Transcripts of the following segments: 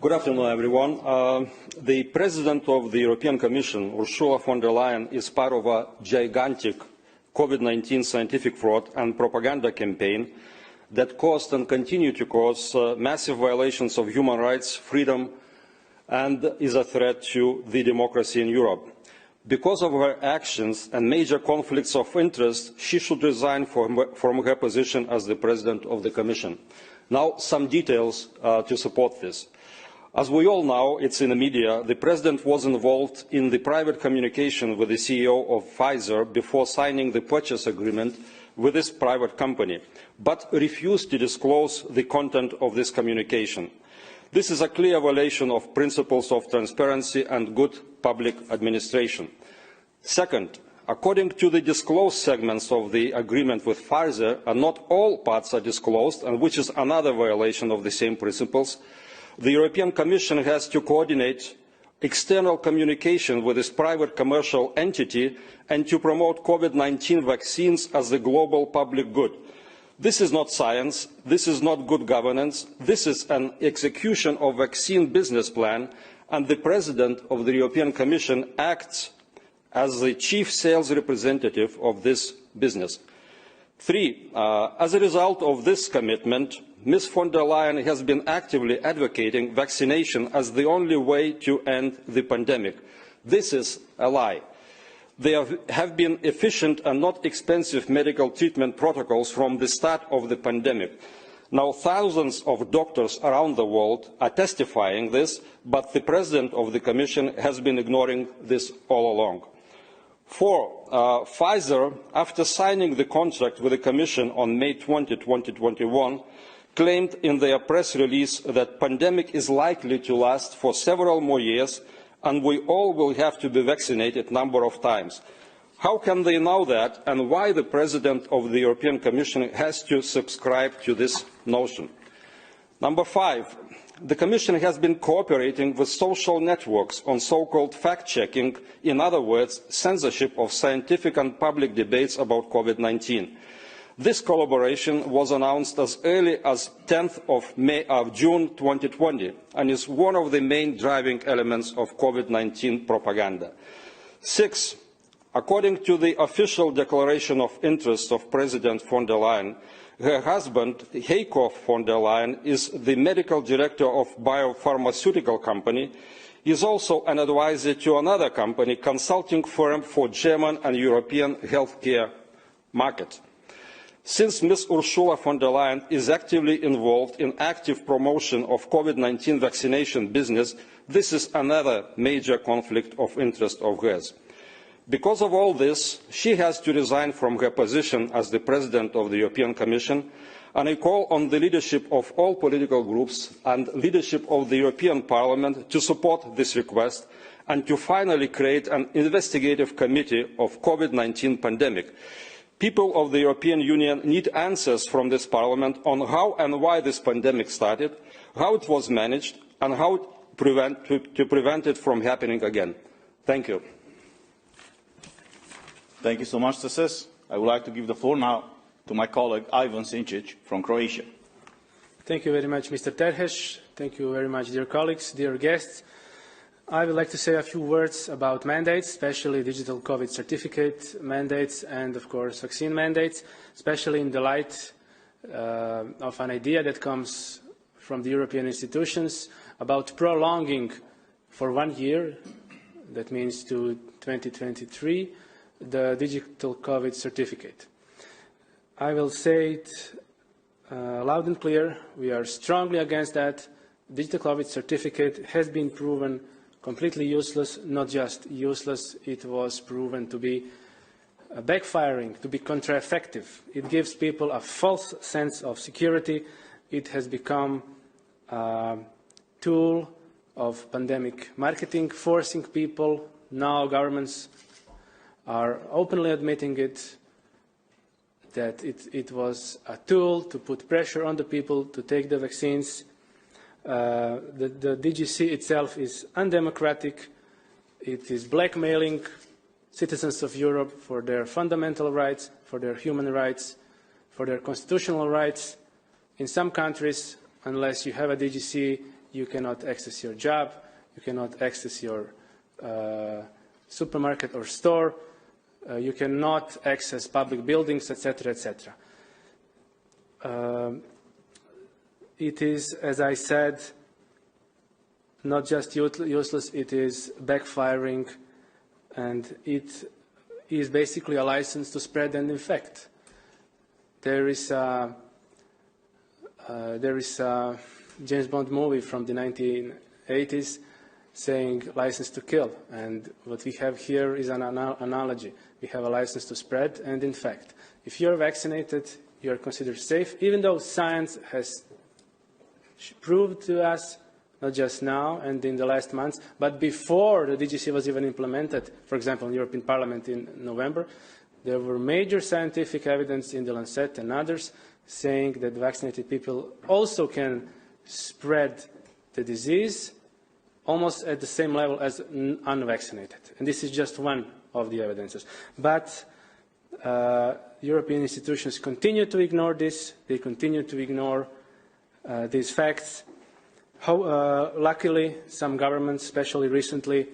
Good afternoon, everyone. The President of the European Commission, Ursula von der Leyen, is part of a gigantic COVID-19 scientific fraud and propaganda campaign that caused and continue to cause massive violations of human rights, freedom, and is a threat to the democracy in Europe. Because of her actions and major conflicts of interest, she should resign from her position as the President of the Commission. Now, some details to support this. As we all know, it's in the media, the President was involved in the private communication with the CEO of Pfizer before signing the purchase agreement with this private company, but refused to disclose the content of this communication. This is a clear violation of principles of transparency and good public administration. Second, according to the disclosed segments of the agreement with Pfizer, and not all parts are disclosed, and which is another violation of the same principles, the European Commission has to coordinate external communication with this private commercial entity and to promote COVID-19 vaccines as the global public good. This is not science, this is not good governance, this is an execution of vaccine business plan, and the President of the European Commission acts as the chief sales representative of this business. Three, as a result of this commitment, Ms. von der Leyen has been actively advocating vaccination as the only way to end the pandemic. This is a lie. There have been efficient and not expensive medical treatment protocols from the start of the pandemic. Now, thousands of doctors around the world are testifying this, but the President of the Commission has been ignoring this all along. Four, Pfizer, after signing the contract with the Commission on May 20, 2021, claimed in their press release that the pandemic is likely to last for several more years and we all will have to be vaccinated a number of times. How can they know that, and why the President of the European Commission has to subscribe to this notion? Number five, the Commission has been cooperating with social networks on so-called fact-checking, in other words, censorship of scientific and public debates about COVID-19. This collaboration was announced as early as 10th of June 2020 and is one of the main driving elements of COVID-19 propaganda. Six, according to the official declaration of interest of President von der Leyen, her husband, Heiko von der Leyen, is the medical director of a biopharmaceutical company. He is also an advisor to another company, consulting firm for German and European healthcare market. Since Ms. Ursula von der Leyen is actively involved in active promotion of COVID-19 vaccination business, this is another major conflict of interest of hers. Because of all this, she has to resign from her position as the President of the European Commission, and I call on the leadership of all political groups and leadership of the European Parliament to support this request and to finally create an investigative committee of COVID-19 pandemic. People of the European Union need answers from this Parliament on how and why this pandemic started, how it was managed, and how to prevent it from happening again. Thank you. Thank you so much, Stasis. I would like to give the floor now to my colleague Ivan Sinčić from Croatia. Thank you very much, Mr. Terhes. Thank you very much, dear colleagues, dear guests. I would like to say a few words about mandates, especially digital COVID certificate mandates and, of course, vaccine mandates, especially in the light of an idea that comes from the European institutions about prolonging for 1 year, that means to 2023, the digital COVID certificate. I will say it loud and clear, we are strongly against that. Digital COVID certificate has been proven completely useless, not just useless, it was proven to be backfiring, to be counter-effective. It gives people a false sense of security. It has become a tool of pandemic marketing, forcing people. Now governments are openly admitting it, that it was a tool to put pressure on the people to take the vaccines. The DGC itself is undemocratic. It is blackmailing citizens of Europe for their fundamental rights, for their human rights, for their constitutional rights. In some countries, unless you have a DGC, you cannot access your job, you cannot access your supermarket or store, you cannot access public buildings, etc., etc. It is, as I said, not just useless, it is backfiring, and it is basically a license to spread and infect. There is a James Bond movie from the 1980s saying license to kill, and what we have here is an analogy. We have a license to spread and infect. If you're vaccinated, you're considered safe, even though science has proved to us, not just now and in the last months, but before the DGC was even implemented, for example, in the European Parliament in November, there were major scientific evidence in the Lancet and others saying that vaccinated people also can spread the disease almost at the same level as unvaccinated. And this is just one of the evidences. But European institutions continue to ignore this. They continue to ignore these facts. Luckily, some governments, especially recently,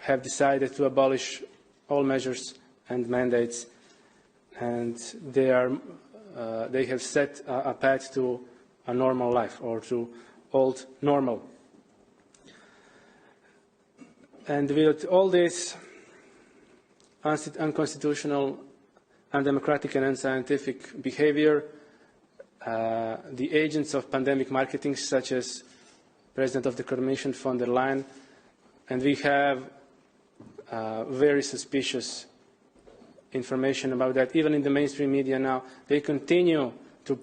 have decided to abolish all measures and mandates, and they have set a path to a normal life, or to old normal. And with all this unconstitutional, undemocratic and unscientific behavior, the agents of pandemic marketing, such as President of the Commission von der Leyen, and we have very suspicious information about that, even in the mainstream media now, they continue to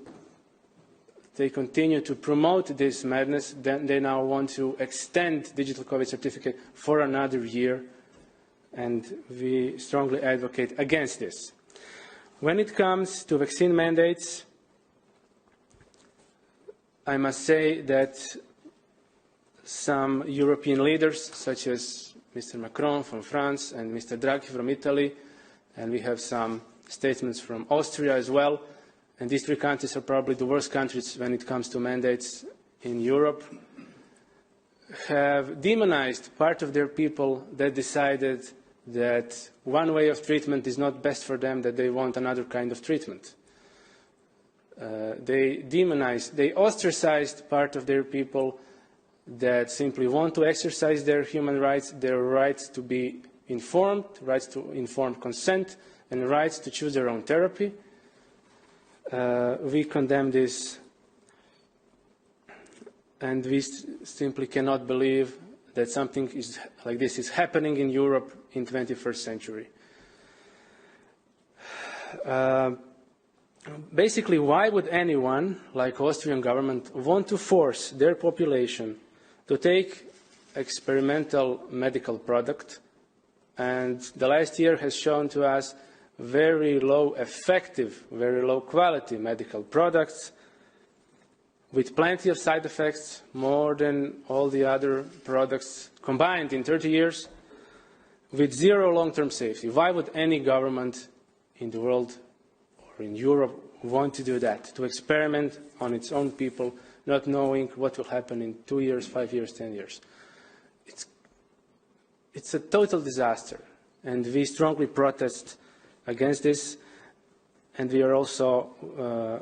promote this madness. Then they now want to extend digital COVID certificate for another year, and we strongly advocate against this. When it comes to vaccine mandates, I must say that some European leaders, such as Mr. Macron from France and Mr. Draghi from Italy, and we have some statements from Austria as well, and these three countries are probably the worst countries when it comes to mandates in Europe, have demonized part of their people that decided that one way of treatment is not best for them, that they want another kind of treatment. They ostracized part of their people that simply want to exercise their human rights, their rights to be informed, rights to informed consent, and rights to choose their own therapy. We condemn this, and we simply cannot believe that something like this is happening in Europe in the 21st century. Basically, why would anyone, like the Austrian government, want to force their population to take experimental medical product? And the last year has shown to us very low effective, very low quality medical products with plenty of side effects, more than all the other products combined in 30 years, with zero long-term safety. Why would any government in the world or in Europe want to do that, to experiment on its own people, not knowing what will happen in 2 years, 5 years, 10 years? It's a total disaster, and we strongly protest against this, and we are also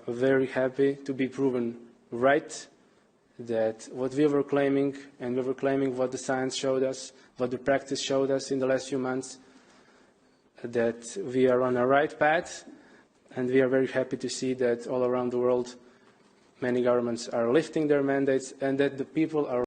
very happy to be proven right, that what we were claiming, and we were claiming what the science showed us, what the practice showed us in the last few months, that we are on a right path, and we are very happy to see that all around the world many governments are lifting their mandates, and that the people are